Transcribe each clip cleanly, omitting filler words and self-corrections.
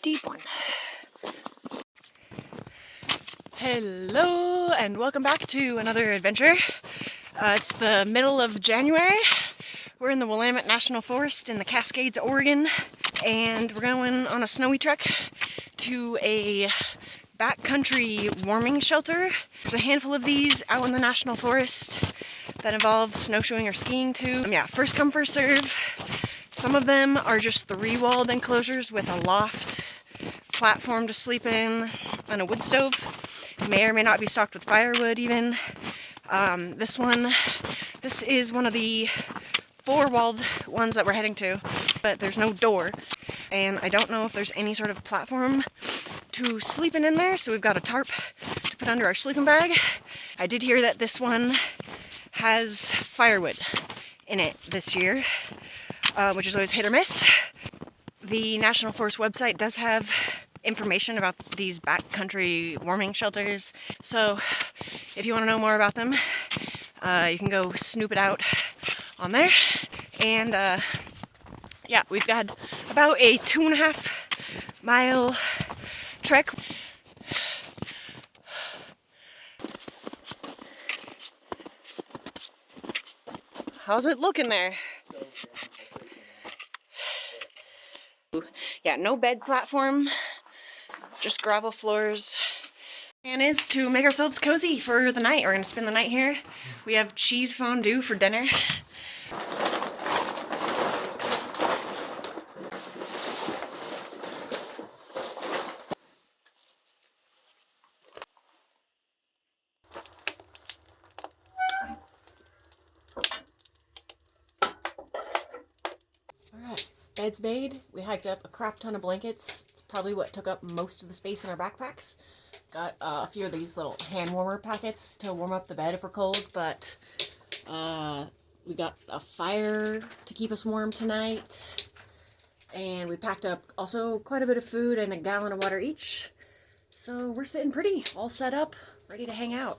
deep one. Hello and welcome back to another adventure. It's the middle of January. We're in the Willamette National Forest in the Cascades, Oregon, and we're going on a snowy trek to a backcountry warming shelter. There's a handful of these out in the National Forest that involve snowshoeing or skiing too. First come, first serve. Some of them are just 3-walled enclosures with a loft, platform to sleep in, and a wood stove. May or may not be stocked with firewood even. This is one of the 4-walled ones that we're heading to, but there's no door. And I don't know if there's any sort of platform to sleep in there, so we've got a tarp to put under our sleeping bag. I did hear that this one has firewood in it this year, which is always hit or miss. The National Forest website does have information about these backcountry warming shelters, so if you want to know more about them, you can go snoop it out on there. And we've got about a 2.5 mile trek. How's it looking there? Yeah, no bed platform, just gravel floors. And is to make ourselves cozy for the night. We're gonna spend the night here. We have cheese fondue for dinner. Alright, bed's made. We hiked up a crap ton of blankets. It's probably what took up most of the space in our backpacks. Got a few of these little hand warmer packets to warm up the bed if we're cold, but we got a fire to keep us warm tonight. And we packed up also quite a bit of food and a gallon of water each. So we're sitting pretty, all set up, ready to hang out.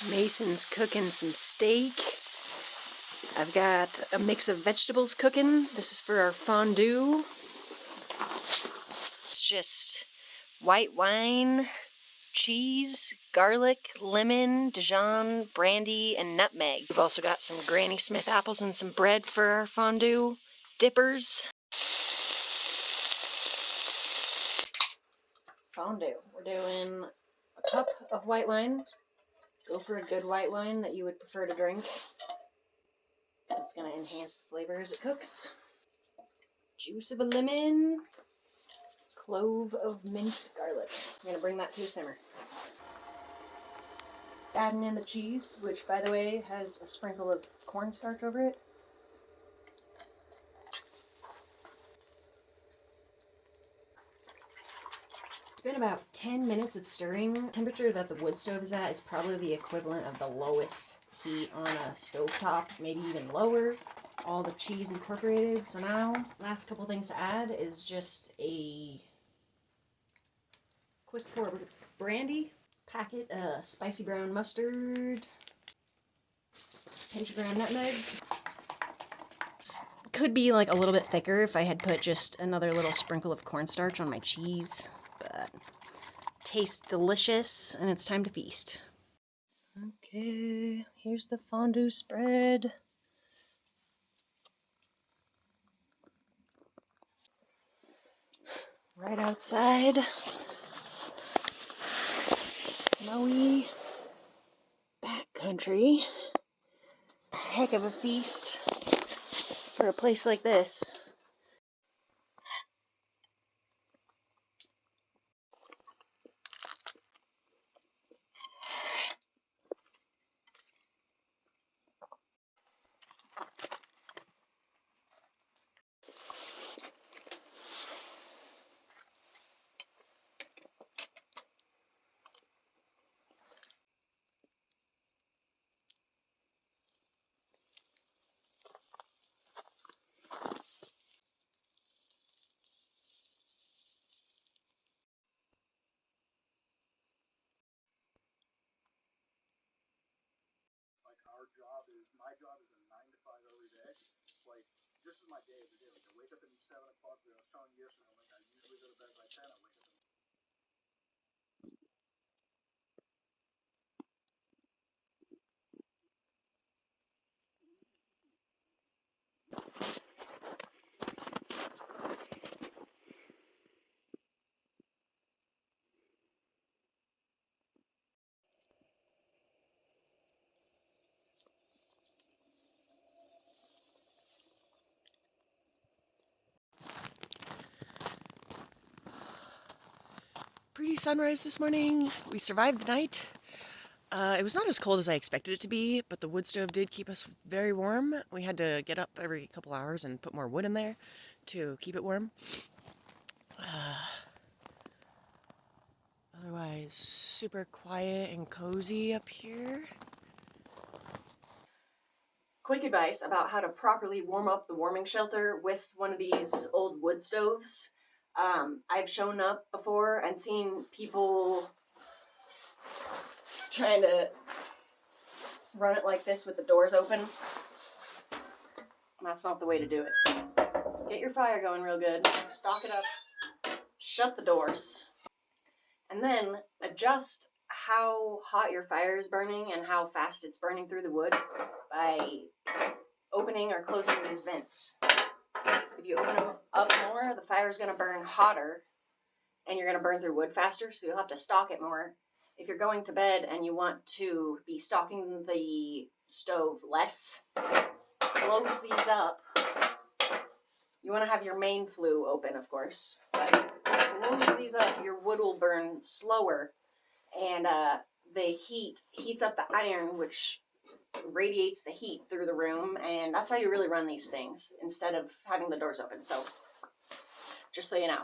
Mason's cooking some steak. I've got a mix of vegetables cooking. This is for our fondue. It's just white wine, cheese, garlic, lemon, Dijon, brandy, and nutmeg. We've also got some Granny Smith apples and some bread for our fondue dippers. Fondue. We're doing a cup of white wine. Go for a good white wine that you would prefer to drink. It's going to enhance the flavor as it cooks. Juice of a lemon. Clove of minced garlic. I'm going to bring that to a simmer. Adding in the cheese, which by the way has a sprinkle of cornstarch over it. It's been about 10 minutes of stirring. The temperature that the wood stove is at is probably the equivalent of the lowest heat on a stovetop, maybe even lower. All the cheese incorporated. So now, last couple things to add is just a quick pour of brandy, packet of spicy brown mustard, pinch of ground nutmeg. Could be like a little bit thicker if I had put just another little sprinkle of cornstarch on my cheese, but tastes delicious and it's time to feast. Okay, here's the fondue spread. Right outside. Snowy backcountry. Heck of a feast for a place like this. Pretty sunrise this morning. We survived the night. It was not as cold as I expected it to be, but the wood stove did keep us very warm. We had to get up every couple hours and put more wood in there to keep it warm. Otherwise, super quiet and cozy up here. Quick advice about how to properly warm up the warming shelter with one of these old wood stoves. I've shown up before and seen people trying to run it like this with the doors open. That's not the way to do it. Get your fire going real good, stock it up, shut the doors, and then adjust how hot your fire is burning and how fast it's burning through the wood by opening or closing these vents. If you open them up more, the fire is going to burn hotter and you're going to burn through wood faster, so you'll have to stock it more. If you're going to bed and you want to be stocking the stove less, close these up. You want to have your main flue open, of course, but close these up, your wood will burn slower, and the heat heats up the iron, which radiates the heat through the room, and that's how you really run these things, instead of having the doors open. So, just so you know.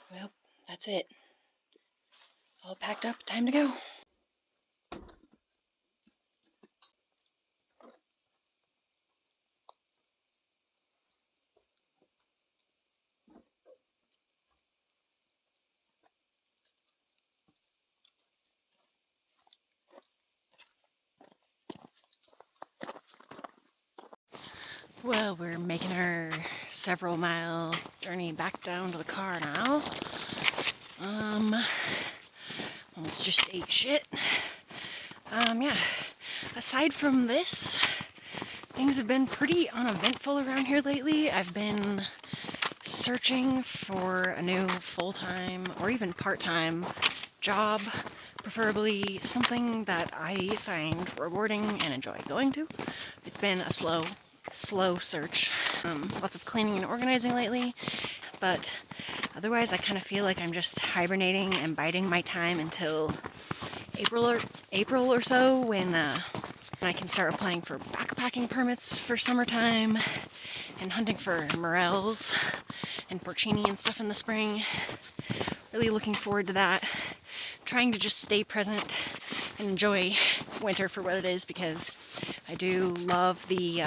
Well, that's it. All packed up, time to go. Well, we're making our several mile journey back down to the car now. Almost just ate shit. Yeah. Aside from this, things have been pretty uneventful around here lately. I've been searching for a new full-time or even part-time job, preferably something that I find rewarding and enjoy going to. It's been a slow search. Lots of cleaning and organizing lately, but otherwise I kind of feel like I'm just hibernating and biding my time until April or so when I can start applying for backpacking permits for summertime and hunting for morels and porcini and stuff in the spring. Really looking forward to that. Trying to just stay present and enjoy winter for what it is, because I do love the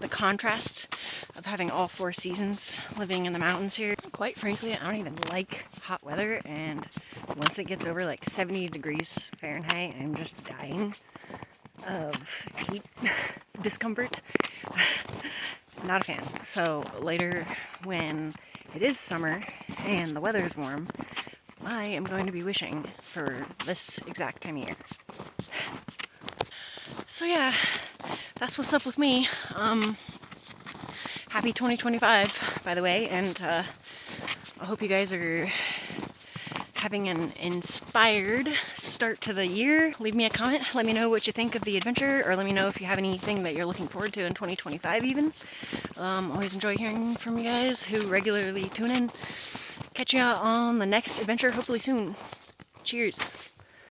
contrast of having all 4 seasons living in the mountains here. Quite frankly, I don't even like hot weather, and once it gets over like 70 degrees Fahrenheit, I'm just dying of heat discomfort. Not a fan. So later, when it is summer and the weather is warm, I am going to be wishing for this exact time of year. So yeah, that's what's up with me. Happy 2025, by the way, and I hope you guys are having an inspired start to the year. Leave me a comment, let me know what you think of the adventure, or let me know if you have anything that you're looking forward to in 2025 even. Always enjoy hearing from you guys who regularly tune in. Catch you out on the next adventure, hopefully soon. Cheers.